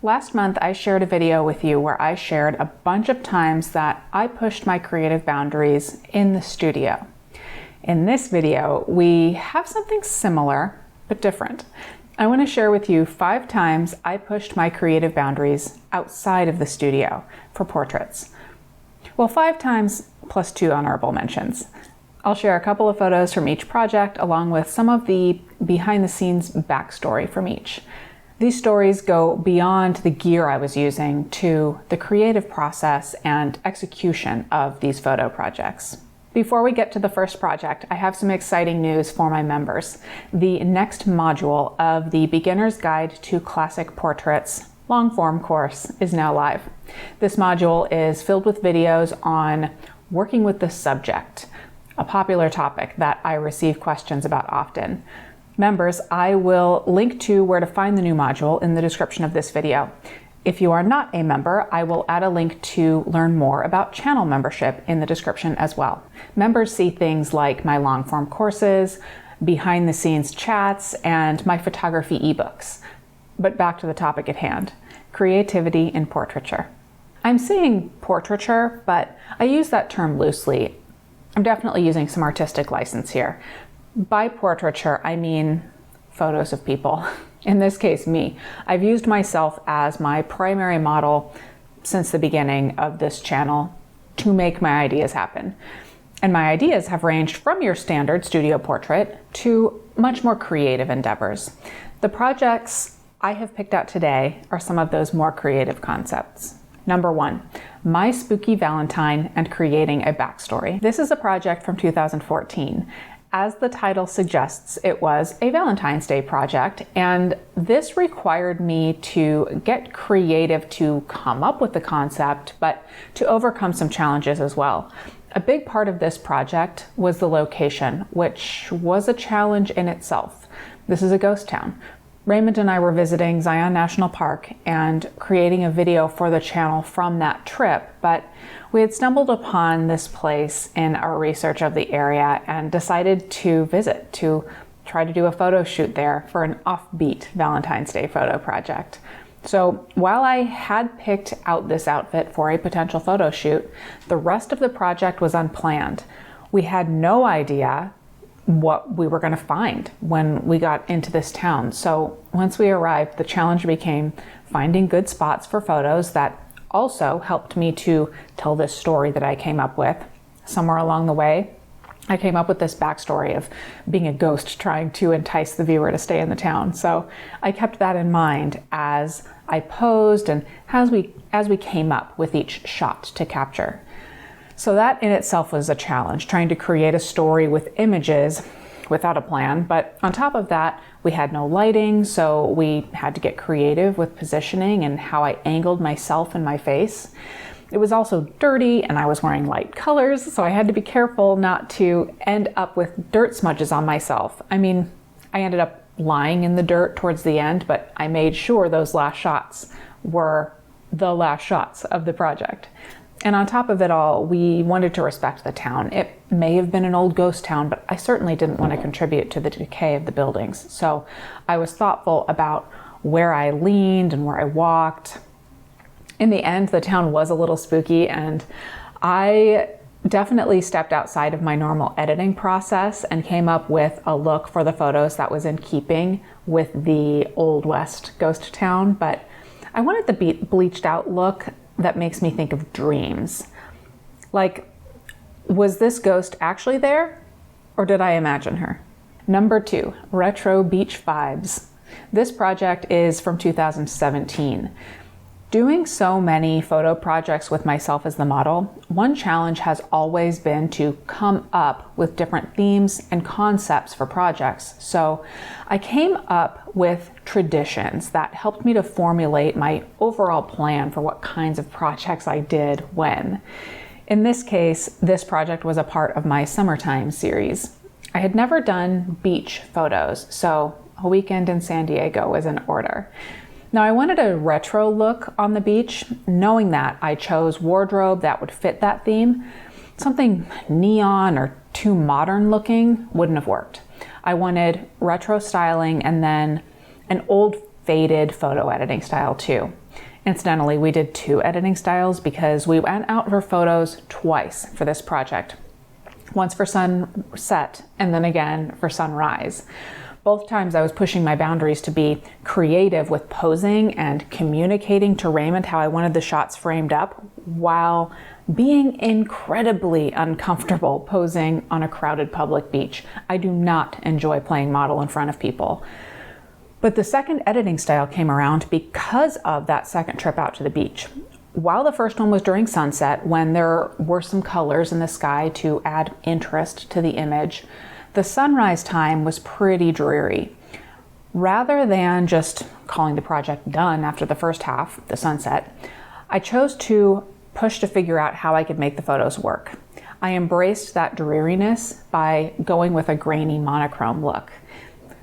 Last month, I shared a video with you where I shared a bunch of times that I pushed my creative boundaries in the studio. In this video, we have something similar, but different. I want to share with you 5 times I pushed my creative boundaries outside of the studio for portraits. Well, 5 times plus 2 honorable mentions. I'll share a couple of photos from each project along with some of the behind-the-scenes backstory from each. These stories go beyond the gear I was using to the creative process and execution of these photo projects. Before we get to the first project, I have some exciting news for my members. The next module of the Beginner's Guide to Classic Portraits long-form course is now live. This module is filled with videos on working with the subject, a popular topic that I receive questions about often. Members, I will link to where to find the new module in the description of this video. If you are not a member, I will add a link to learn more about channel membership in the description as well. Members see things like my long-form courses, behind-the-scenes chats, and my photography ebooks. But back to the topic at hand, creativity in portraiture. I'm saying portraiture, but I use that term loosely. I'm definitely using some artistic license here. By portraiture, I mean photos of people. In this case, me. I've used myself as my primary model since the beginning of this channel to make my ideas happen. And my ideas have ranged from your standard studio portrait to much more creative endeavors. The projects I have picked out today are some of those more creative concepts. Number 1, my Spooky Valentine and creating a backstory. This is a project from 2014. As the title suggests, it was a Valentine's Day project, and this required me to get creative to come up with the concept, but to overcome some challenges as well. A big part of this project was the location, which was a challenge in itself. This is a ghost town. Raymond and I were visiting Zion National Park and creating a video for the channel from that trip, but we had stumbled upon this place in our research of the area and decided to visit to try to do a photo shoot there for an offbeat Valentine's Day photo project. So while I had picked out this outfit for a potential photo shoot, the rest of the project was unplanned. We had no idea what we were going to find when we got into this town. So once we arrived, the challenge became finding good spots for photos that also helped me to tell this story that I came up with. Somewhere along the way, I came up with this backstory of being a ghost trying to entice the viewer to stay in the town. So I kept that in mind as I posed and as we came up with each shot to capture. So that in itself was a challenge, trying to create a story with images without a plan. But on top of that, we had no lighting, so we had to get creative with positioning and how I angled myself and my face. It was also dirty and I was wearing light colors, so I had to be careful not to end up with dirt smudges on myself. I mean, I ended up lying in the dirt towards the end, but I made sure those last shots were the last shots of the project. And on top of it all, we wanted to respect the town. It may have been an old ghost town, but I certainly didn't want to contribute to the decay of the buildings. So I was thoughtful about where I leaned and where I walked. In the end, the town was a little spooky, and I definitely stepped outside of my normal editing process and came up with a look for the photos that was in keeping with the Old West ghost town. But I wanted the bleached out look that makes me think of dreams. Like, was this ghost actually there, or did I imagine her? Number 2, retro beach vibes. This project is from 2017. Doing so many photo projects with myself as the model, one challenge has always been to come up with different themes and concepts for projects. So I came up with traditions that helped me to formulate my overall plan for what kinds of projects I did when. In this case, this project was a part of my summertime series. I had never done beach photos, so a weekend in San Diego was in order. Now I wanted a retro look on the beach. Knowing that, I chose wardrobe that would fit that theme. Something neon or too modern looking wouldn't have worked. I wanted retro styling and then an old faded photo editing style too. Incidentally, we did 2 editing styles because we went out for photos twice for this project. Once for sunset and then again for sunrise. Both times I was pushing my boundaries to be creative with posing and communicating to Raymond how I wanted the shots framed up while being incredibly uncomfortable posing on a crowded public beach. I do not enjoy playing model in front of people. But the second editing style came around because of that second trip out to the beach. While the first one was during sunset, when there were some colors in the sky to add interest to the image, the sunrise time was pretty dreary. Rather than just calling the project done after the first half, the sunset, I chose to push to figure out how I could make the photos work. I embraced that dreariness by going with a grainy monochrome look.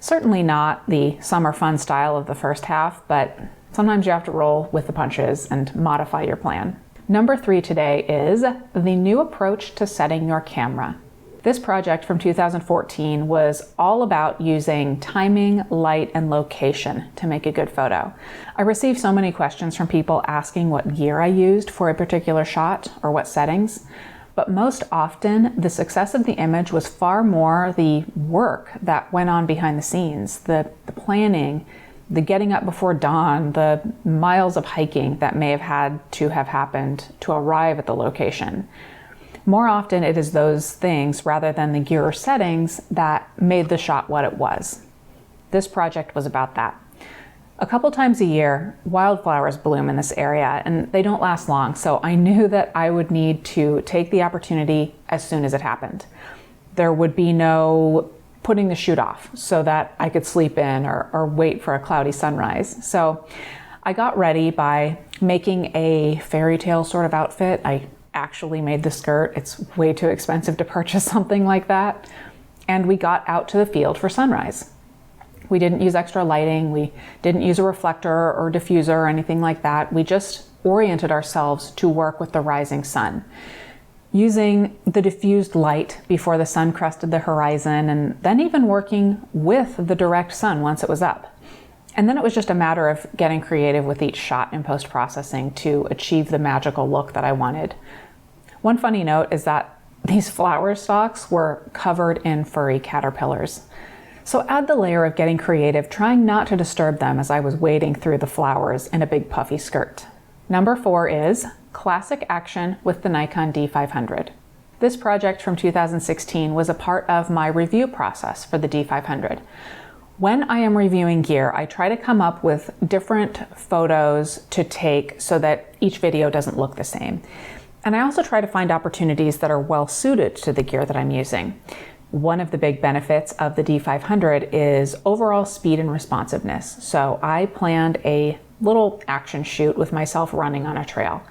Certainly not the summer fun style of the first half, but sometimes you have to roll with the punches and modify your plan. Number 3 today is the new approach to setting your camera. This project from 2014 was all about using timing, light, and location to make a good photo. I received so many questions from people asking what gear I used for a particular shot or what settings. But most often, the success of the image was far more the work that went on behind the scenes, the planning, the getting up before dawn, the miles of hiking that may have had to have happened to arrive at the location. More often, it is those things rather than the gear or settings that made the shot what it was. This project was about that. A couple times a year, wildflowers bloom in this area and they don't last long, so I knew that I would need to take the opportunity as soon as it happened. There would be no putting the shoot off so that I could sleep in or wait for a cloudy sunrise. So I got ready by making a fairy tale sort of outfit. I actually made the skirt. It's way too expensive to purchase something like that. And we got out to the field for sunrise. We didn't use extra lighting. We didn't use a reflector or diffuser or anything like that. We just oriented ourselves to work with the rising sun, using the diffused light before the sun crested the horizon, and then even working with the direct sun once it was up. And then it was just a matter of getting creative with each shot in post-processing to achieve the magical look that I wanted. One funny note is that these flower stalks were covered in furry caterpillars. So add the layer of getting creative, trying not to disturb them as I was wading through the flowers in a big puffy skirt. Number 4 is classic action with the Nikon D500. This project from 2016 was a part of my review process for the D500. When I am reviewing gear, I try to come up with different photos to take so that each video doesn't look the same. And I also try to find opportunities that are well suited to the gear that I'm using. One of the big benefits of the D500 is overall speed and responsiveness. So I planned a little action shoot with myself running on a trail.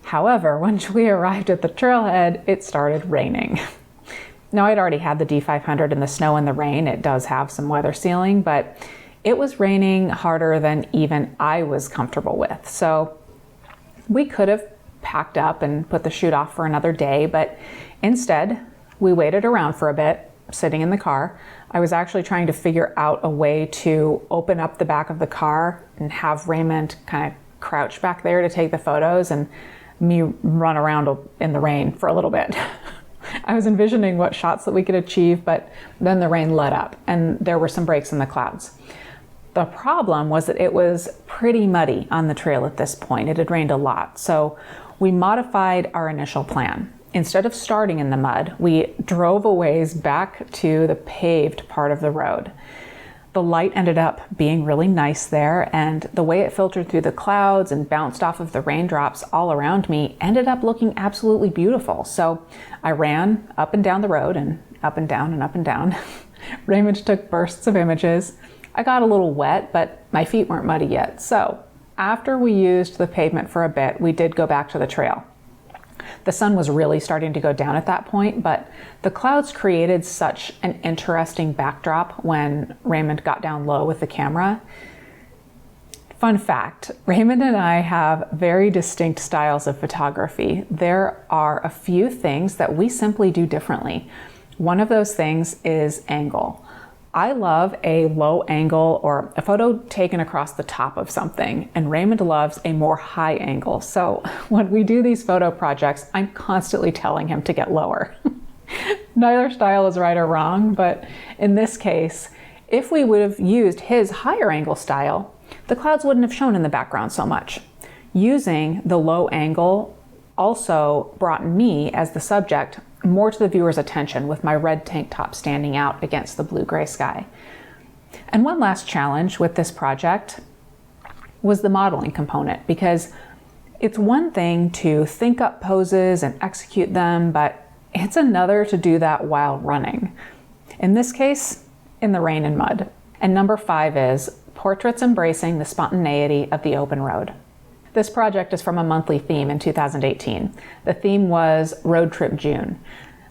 However, once we arrived at the trailhead, it started raining. Now, I'd already had the D500 in the snow and the rain. It does have some weather sealing, but it was raining harder than even I was comfortable with. So we could have packed up and put the shoot off for another day, but instead, we waited around for a bit, sitting in the car. I was actually trying to figure out a way to open up the back of the car and have Raymond kind of crouch back there to take the photos and me run around in the rain for a little bit. I was envisioning what shots that we could achieve, but then the rain let up and there were some breaks in the clouds. The problem was that it was pretty muddy on the trail at this point. It had rained a lot, so we modified our initial plan. Instead of starting in the mud, we drove a ways back to the paved part of the road. The light ended up being really nice there, and the way it filtered through the clouds and bounced off of the raindrops all around me ended up looking absolutely beautiful. So I ran up and down the road and up and down and up and down. Raymond took bursts of images. I got a little wet, but my feet weren't muddy yet. So after we used the pavement for a bit, we did go back to the trail. The sun was really starting to go down at that point, but the clouds created such an interesting backdrop when Raymond got down low with the camera. Fun fact, Raymond and I have very distinct styles of photography. There are a few things that we simply do differently. One of those things is angle. I love a low angle or a photo taken across the top of something, and Raymond loves a more high angle. So when we do these photo projects, I'm constantly telling him to get lower. Neither style is right or wrong, but in this case, if we would have used his higher angle style, the clouds wouldn't have shown in the background so much. Using the low angle also brought me, as the subject, more to the viewer's attention with my red tank top standing out against the blue-gray sky. And one last challenge with this project was the modeling component, because it's one thing to think up poses and execute them, but it's another to do that while running. In this case, in the rain and mud. And number 5 is portraits embracing the spontaneity of the open road. This project is from a monthly theme in 2018. The theme was Road Trip June.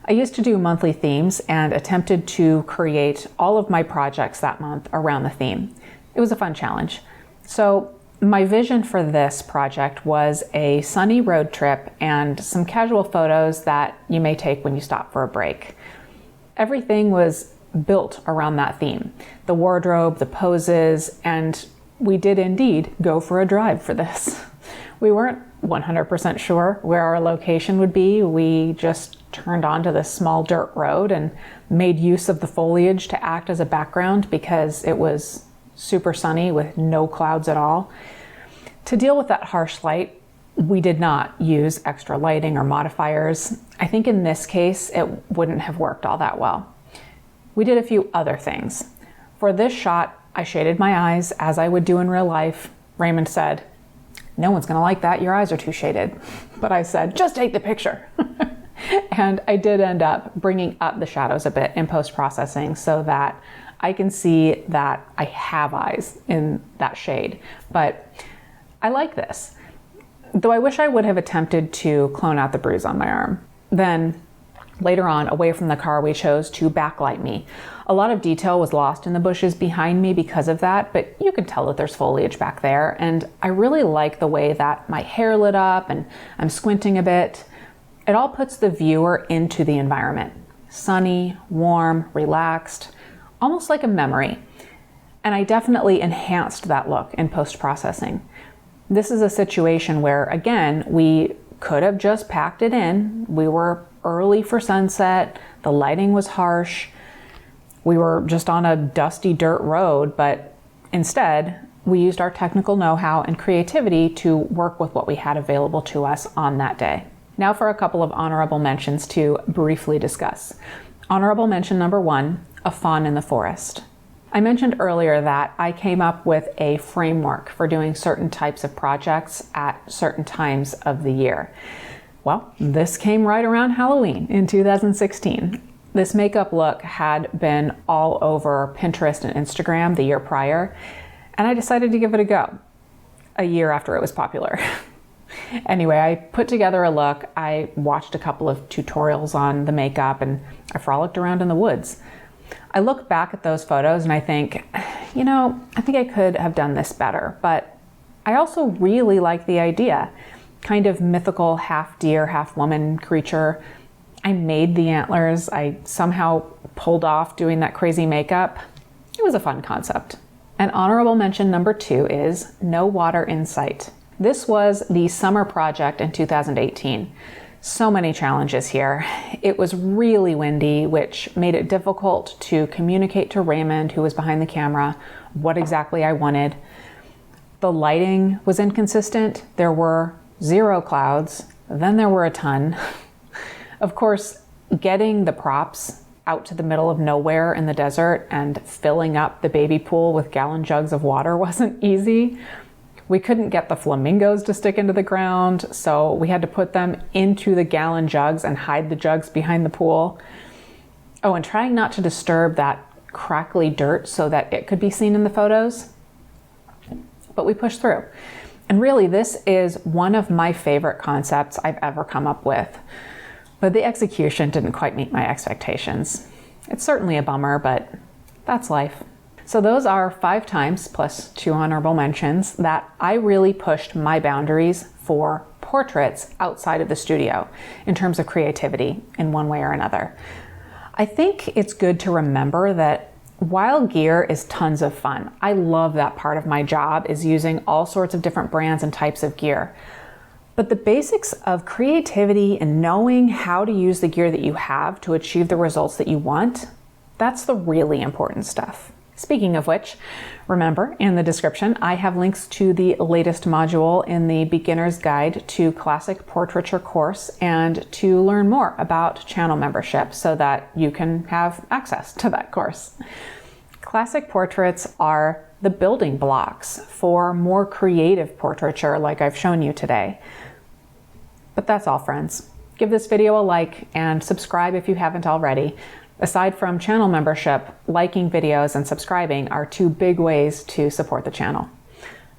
I used to do monthly themes and attempted to create all of my projects that month around the theme. It was a fun challenge. So my vision for this project was a sunny road trip and some casual photos that you may take when you stop for a break. Everything was built around that theme. The wardrobe, the poses, and we did indeed go for a drive for this. We weren't 100% sure where our location would be. We just turned onto this small dirt road and made use of the foliage to act as a background because it was super sunny with no clouds at all. To deal with that harsh light, we did not use extra lighting or modifiers. I think in this case, it wouldn't have worked all that well. We did a few other things. For this shot, I shaded my eyes as I would do in real life. Raymond said, "No one's gonna like that, your eyes are too shaded." But I said, "Just take the picture." And I did end up bringing up the shadows a bit in post-processing so that I can see that I have eyes in that shade. But I like this. Though I wish I would have attempted to clone out the bruise on my arm. Then later on, away from the car, we chose to backlight me. A lot of detail was lost in the bushes behind me because of that, but you can tell that there's foliage back there. And I really like the way that my hair lit up and I'm squinting a bit. It all puts the viewer into the environment. Sunny, warm, relaxed, almost like a memory. And I definitely enhanced that look in post-processing. This is a situation where, again, we could have just packed it in. We were early for sunset, the lighting was harsh, we were just on a dusty dirt road, but instead, we used our technical know-how and creativity to work with what we had available to us on that day. Now for a couple of honorable mentions to briefly discuss. Honorable mention number 1, a fawn in the forest. I mentioned earlier that I came up with a framework for doing certain types of projects at certain times of the year. Well, this came right around Halloween in 2016. This makeup look had been all over Pinterest and Instagram the year prior, and I decided to give it a go a year after it was popular. Anyway, I put together a look. I watched a couple of tutorials on the makeup and I frolicked around in the woods. I look back at those photos and I think, I think I could have done this better, but I also really like the idea. Kind of mythical half deer, half woman creature. I made the antlers. I somehow pulled off doing that crazy makeup. It was a fun concept. And honorable mention number 2 is no water in sight. This was the summer project in 2018. So many challenges here. It was really windy, which made it difficult to communicate to Raymond, who was behind the camera, what exactly I wanted. The lighting was inconsistent. There were 0 clouds, then there were a ton. Of course, getting the props out to the middle of nowhere in the desert and filling up the baby pool with gallon jugs of water wasn't easy. We couldn't get the flamingos to stick into the ground, so we had to put them into the gallon jugs and hide the jugs behind the pool. Oh, and trying not to disturb that crackly dirt so that it could be seen in the photos. But we pushed through. And really, this is one of my favorite concepts I've ever come up with. But the execution didn't quite meet my expectations. It's certainly a bummer, but that's life. So those are 5 times, plus 2 honorable mentions, that I really pushed my boundaries for portraits outside of the studio in terms of creativity in one way or another. I think it's good to remember that While gear is tons of fun, I love that part of my job is using all sorts of different brands and types of gear. But the basics of creativity and knowing how to use the gear that you have to achieve the results that you want, that's the really important stuff. Speaking of which, remember in the description, I have links to the latest module in the Beginner's Guide to Classic Portraiture course and to learn more about channel membership so that you can have access to that course. Classic portraits are the building blocks for more creative portraiture like I've shown you today. But that's all, friends. Give this video a like and subscribe if you haven't already. Aside from channel membership, liking videos and subscribing are two big ways to support the channel.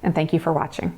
And thank you for watching.